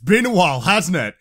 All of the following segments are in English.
been a while, hasn't it?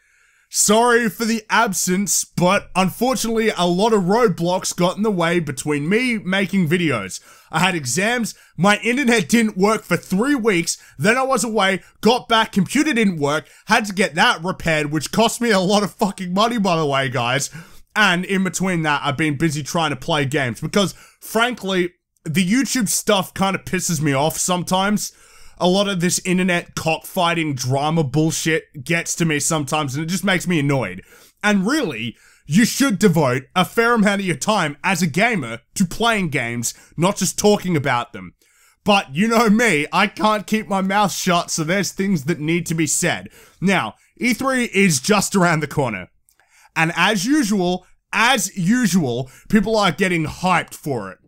Sorry for the absence, but unfortunately a lot of roadblocks got in the way between me making videos. I had exams, my internet didn't work for 3 weeks, then I was away, got back, computer didn't work, had to get that repaired, which cost me a lot of fucking money, by the way, guys. And in between that, I've been busy trying to play games because, frankly, the YouTube stuff kind of pisses me off sometimes. A lot of this internet cockfighting drama bullshit gets to me sometimes and it just makes me annoyed. And really, you should devote a fair amount of your time as a gamer to playing games, not just talking about them. But you know me, I can't keep my mouth shut, so there's things that need to be said. Now, E3 is just around the corner. And as usual, people are getting hyped for it.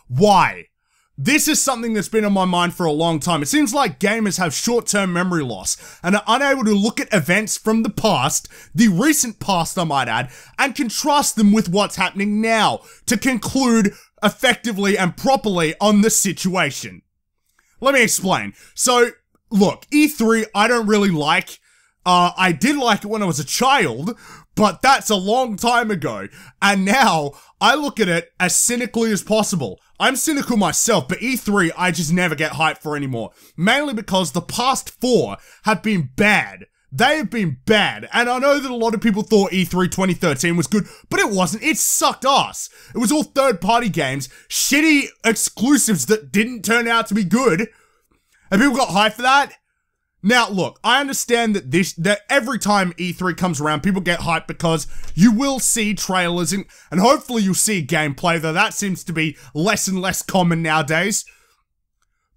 Why? This is something that's been on my mind for a long time. It seems like gamers have short-term memory loss and are unable to look at events from the past, the recent past I might add, and contrast them with what's happening now to conclude effectively and properly on the situation. Let me explain. So, look, E3 I don't really like. I did like it when I was a child, but that's a long time ago. And now, I look at it as cynically as possible. I'm cynical myself, but E3 I just never get hyped for anymore. Mainly because the past 4 have been bad. They have been bad. And I know that a lot of people thought E3 2013 was good, but it wasn't. It sucked ass. It was all third-party games, shitty exclusives that didn't turn out to be good. And people got hyped for that. Now, look, I understand that every time E3 comes around, people get hyped because you will see trailers and hopefully you'll see gameplay, though that seems to be less and less common nowadays.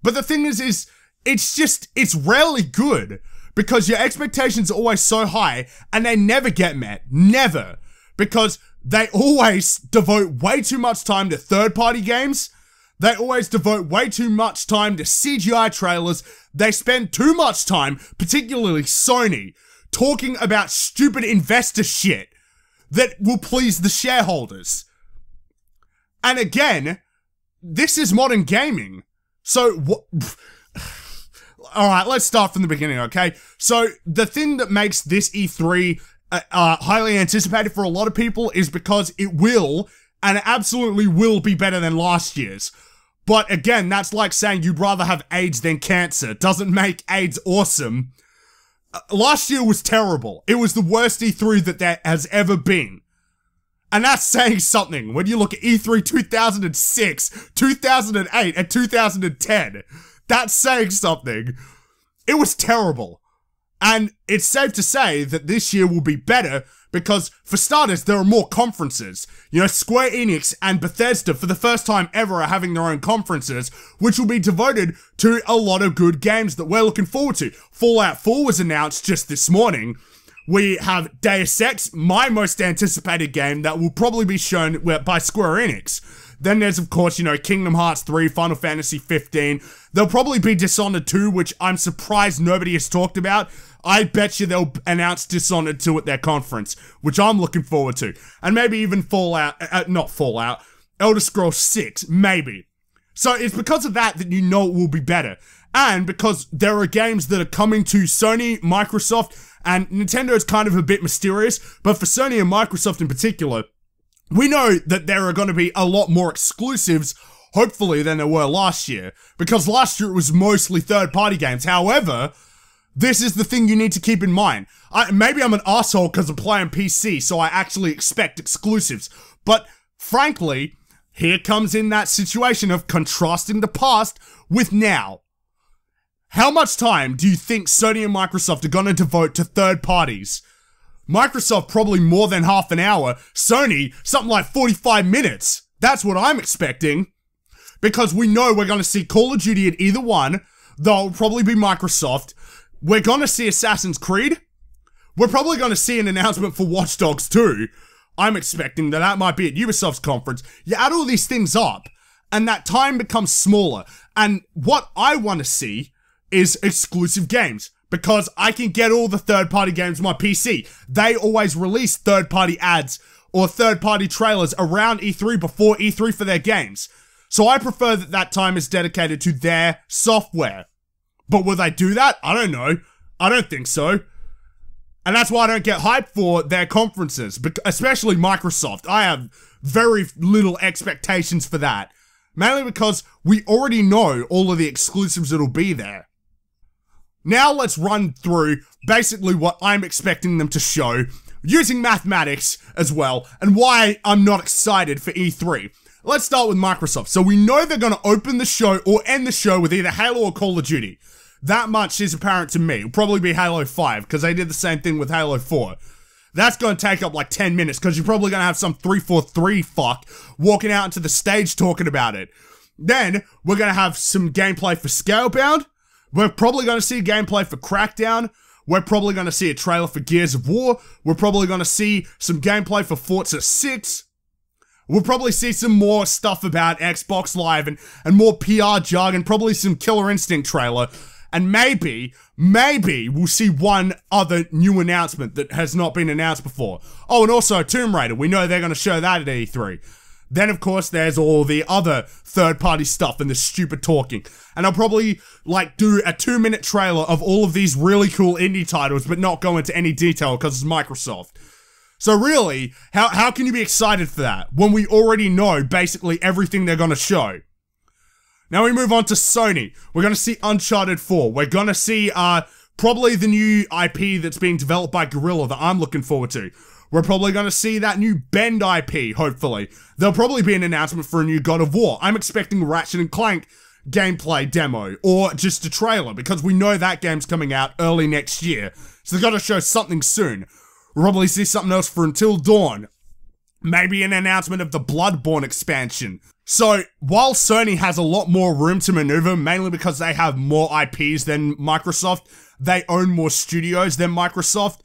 But the thing is it's rarely good because your expectations are always so high and they never get met. Never. Because they always devote way too much time to third-party games. They always devote way too much time to CGI trailers. They spend too much time, particularly Sony, talking about stupid investor shit that will please the shareholders. And again, this is modern gaming. So, alright, let's start from the beginning, okay? So, the thing that makes this E3 highly anticipated for a lot of people is because it will, and it absolutely will be better than last year's. But again, that's like saying you'd rather have AIDS than cancer. Doesn't make AIDS awesome. Last year was terrible. It was the worst E3 that there has ever been. And that's saying something when you look at E3 2006, 2008, and 2010. That's saying something. It was terrible. And it's safe to say that this year will be better because, for starters, there are more conferences. You know, Square Enix and Bethesda, for the first time ever, are having their own conferences, which will be devoted to a lot of good games that we're looking forward to. Fallout 4 was announced just this morning. We have Deus Ex, my most anticipated game, that will probably be shown by Square Enix. Then there's, of course, you know, Kingdom Hearts 3, Final Fantasy 15. There'll probably be Dishonored 2, which I'm surprised nobody has talked about. I bet you they'll announce Dishonored 2 at their conference, which I'm looking forward to. And maybe even Elder Scrolls 6, maybe. So it's because of that you know it will be better. And because there are games that are coming to Sony, Microsoft, and Nintendo is kind of a bit mysterious, but for Sony and Microsoft in particular, we know that there are going to be a lot more exclusives, hopefully, than there were last year. Because last year it was mostly third-party games. However, this is the thing you need to keep in mind. Maybe I'm an asshole because I'm playing PC, so I actually expect exclusives. But, frankly, here comes in that situation of contrasting the past with now. How much time do you think Sony and Microsoft are going to devote to third parties? Microsoft probably more than half an hour. Sony, something like 45 minutes. That's what I'm expecting. Because we know we're going to see Call of Duty at either one. Though it'll probably be Microsoft. We're going to see Assassin's Creed. We're probably going to see an announcement for Watch Dogs 2. I'm expecting that might be at Ubisoft's conference. You add all these things up, and that time becomes smaller. And what I want to see is exclusive games. Because I can get all the third-party games on my PC. They always release third-party ads or third-party trailers around E3 before E3 for their games. So I prefer that that time is dedicated to their software. But will they do that? I don't know. I don't think so. And that's why I don't get hyped for their conferences, especially Microsoft. I have very little expectations for that. Mainly because we already know all of the exclusives that'll be there. Now let's run through basically what I'm expecting them to show, using mathematics as well, and why I'm not excited for E3. Let's start with Microsoft. So we know they're going to open the show or end the show with either Halo or Call of Duty. That much is apparent to me. It'll probably be Halo 5, because they did the same thing with Halo 4. That's going to take up like 10 minutes, because you're probably going to have some 343 fuck walking out into the stage talking about it. Then, we're going to have some gameplay for Scalebound. We're probably going to see gameplay for Crackdown. We're probably going to see a trailer for Gears of War. We're probably going to see some gameplay for Forza 6. We'll probably see some more stuff about Xbox Live and more PR jargon, probably some Killer Instinct trailer. And maybe we'll see one other new announcement that has not been announced before. Oh, and also Tomb Raider. We know they're going to show that at E3. Then, of course, there's all the other third-party stuff and the stupid talking. And I'll probably, like, do a 2-minute trailer of all of these really cool indie titles, but not go into any detail because it's Microsoft. So really, how can you be excited for that when we already know basically everything they're going to show? Now we move on to Sony. We're going to see Uncharted 4. We're going to see probably the new IP that's being developed by Guerrilla that I'm looking forward to. We're probably going to see that new Bend IP, hopefully. There'll probably be an announcement for a new God of War. I'm expecting Ratchet & Clank gameplay demo, or just a trailer, because we know that game's coming out early next year. So they've got to show something soon. We'll probably see something else for Until Dawn. Maybe an announcement of the Bloodborne expansion. So, while Sony has a lot more room to maneuver, mainly because they have more IPs than Microsoft, they own more studios than Microsoft,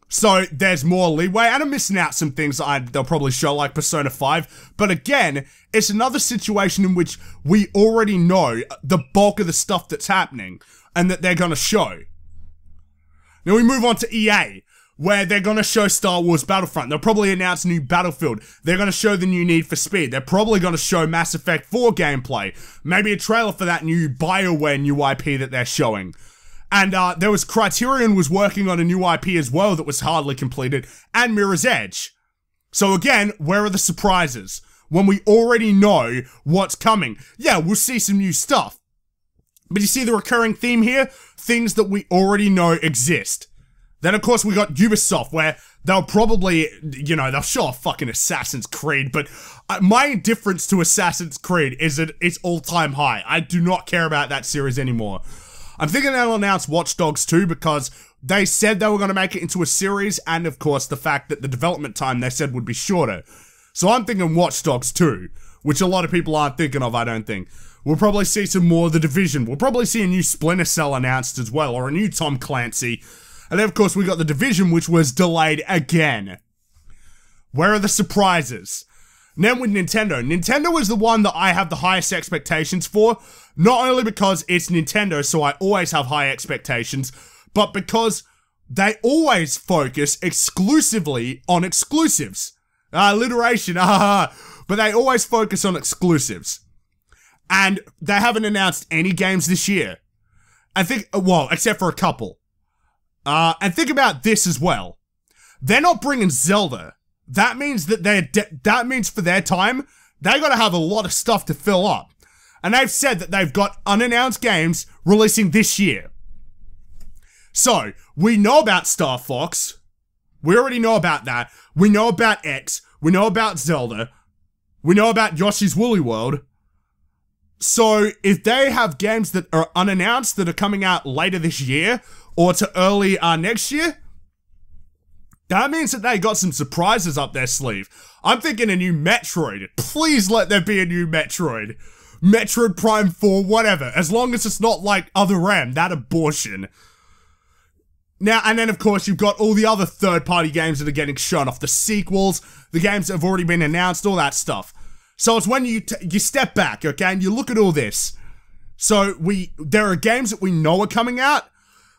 so there's more leeway, and I'm missing out some things they'll probably show, like Persona 5, but again, it's another situation in which we already know the bulk of the stuff that's happening, and that they're gonna show. Now we move on to EA, where they're going to show Star Wars Battlefront. They'll probably announce a new Battlefield. They're going to show the new Need for Speed. They're probably going to show Mass Effect 4 gameplay. Maybe a trailer for that new BioWare new IP that they're showing. And there was Criterion was working on a new IP as well that was hardly completed, and Mirror's Edge. So again, where are the surprises? When we already know what's coming. Yeah, we'll see some new stuff. But you see the recurring theme here? Things that we already know exist. Then, of course, we got Ubisoft, where they'll probably, you know, they'll show a fucking Assassin's Creed, but my indifference to Assassin's Creed is that it's all-time high. I do not care about that series anymore. I'm thinking they'll announce Watch Dogs 2, because they said they were going to make it into a series, and, of course, the fact that the development time they said would be shorter. So I'm thinking Watch Dogs 2, which a lot of people aren't thinking of, I don't think. We'll probably see some more of The Division. We'll probably see a new Splinter Cell announced as well, or a new Tom Clancy. And then, of course, we got The Division, which was delayed again. Where are the surprises? Then with Nintendo. Nintendo is the one that I have the highest expectations for. Not only because it's Nintendo, so I always have high expectations, but because they always focus exclusively on exclusives. Alliteration, but they always focus on exclusives. And they haven't announced any games this year. I think, well, except for a couple. And think about this as well. They're not bringing Zelda. That means that that means for their time, they gotta have a lot of stuff to fill up. And they've said that they've got unannounced games releasing this year. So, we know about Star Fox. We already know about that. We know about X. We know about Zelda. We know about Yoshi's Woolly World. So, if they have games that are unannounced that are coming out later this year, or to early next year, that means that they got some surprises up their sleeve. I'm thinking a new Metroid. Please let there be a new Metroid. Metroid Prime 4, whatever. As long as it's not like Other M, that abortion. Now, and then of course you've got all the other third-party games that are getting shown off. The sequels, the games that have already been announced, all that stuff. So it's when you step back, okay, and you look at all this. So there are games that we know are coming out.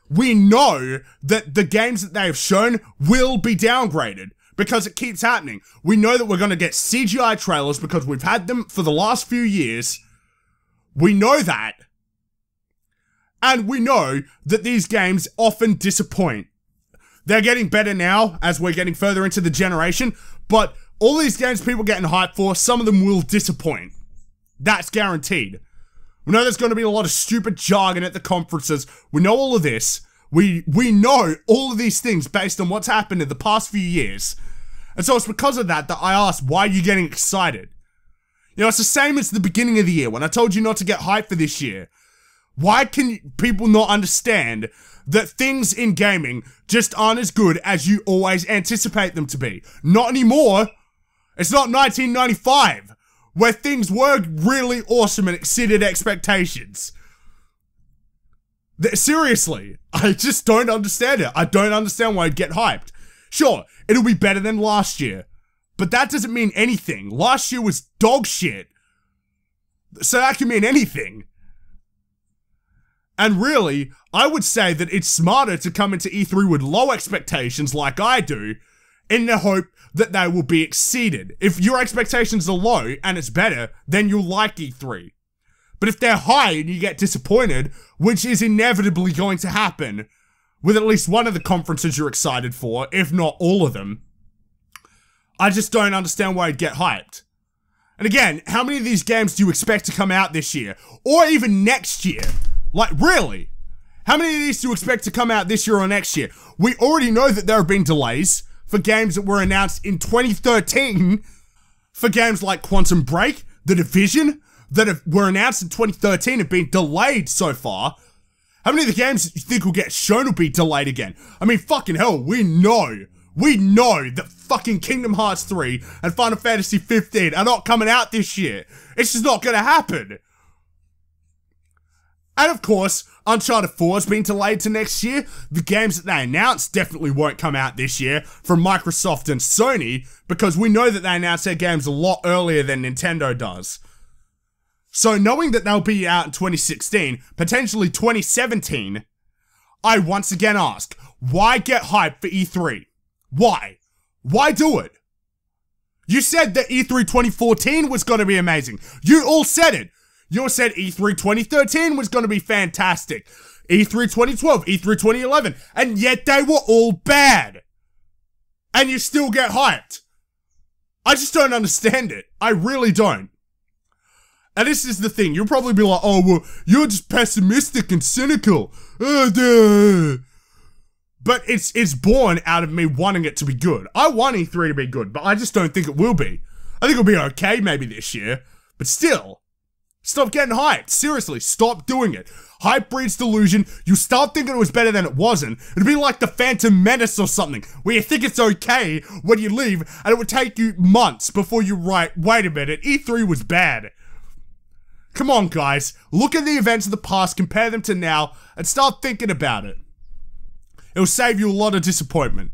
We know that the games that they have shown will be downgraded because it keeps happening. We know that we're going to get CGI trailers because we've had them for the last few years. We know that. And we know that these games often disappoint. they're getting better now as we're getting further into the generation, but all these games people getting hyped for, some of them will disappoint. That's guaranteed. We know there's going to be a lot of stupid jargon at the conferences. We know all of this. We know all of these things based on what's happened in the past few years. And so it's because of that I asked, why are you getting excited? You know, it's the same as the beginning of the year when I told you not to get hyped for this year. Why can people not understand that things in gaming just aren't as good as you always anticipate them to be? Not anymore. It's not 1995, where things were really awesome and exceeded expectations. Seriously, I just don't understand it. I don't understand why I'd get hyped. Sure, it'll be better than last year, but that doesn't mean anything. Last year was dog shit, so that can mean anything. And really, I would say that it's smarter to come into E3 with low expectations like I do, in the hope that they will be exceeded. If your expectations are low and it's better, then you'll like E3. But if they're high and you get disappointed, which is inevitably going to happen with at least one of the conferences you're excited for, if not all of them, I just don't understand why you'd get hyped. And again, how many of these games do you expect to come out this year? Or even next year? Like, really? How many of these do you expect to come out this year or next year? We already know that there have been delays for games that were announced in 2013, for games like Quantum Break, The Division, that were announced in 2013 have been delayed so far. How many of the games you think will get shown will be delayed again? I mean, fucking hell, we know that fucking Kingdom Hearts 3 and Final Fantasy 15 are not coming out this year. It's just not gonna happen. And of course, Uncharted 4 has been delayed to next year. The games that they announced definitely won't come out this year from Microsoft and Sony, because we know that they announce their games a lot earlier than Nintendo does. So knowing that they'll be out in 2016, potentially 2017, I once again ask, why get hyped for E3? Why? Why do it? You said that E3 2014 was going to be amazing. You all said it. You all said E3 2013 was going to be fantastic. E3 2012, E3 2011, and yet they were all bad. And you still get hyped. I just don't understand it. I really don't. And this is the thing. You'll probably be like, oh, well, you're just pessimistic and cynical. But it's born out of me wanting it to be good. I want E3 to be good, but I just don't think it will be. I think it'll be okay maybe this year, but still. Stop getting hyped. Seriously, stop doing it. Hype breeds delusion. You start thinking it was better than it wasn't. It'd be like the Phantom Menace or something, where you think it's okay when you leave, and it would take you months before you write, wait a minute, E3 was bad. Come on, guys. Look at the events of the past, compare them to now, and start thinking about it. It'll save you a lot of disappointment.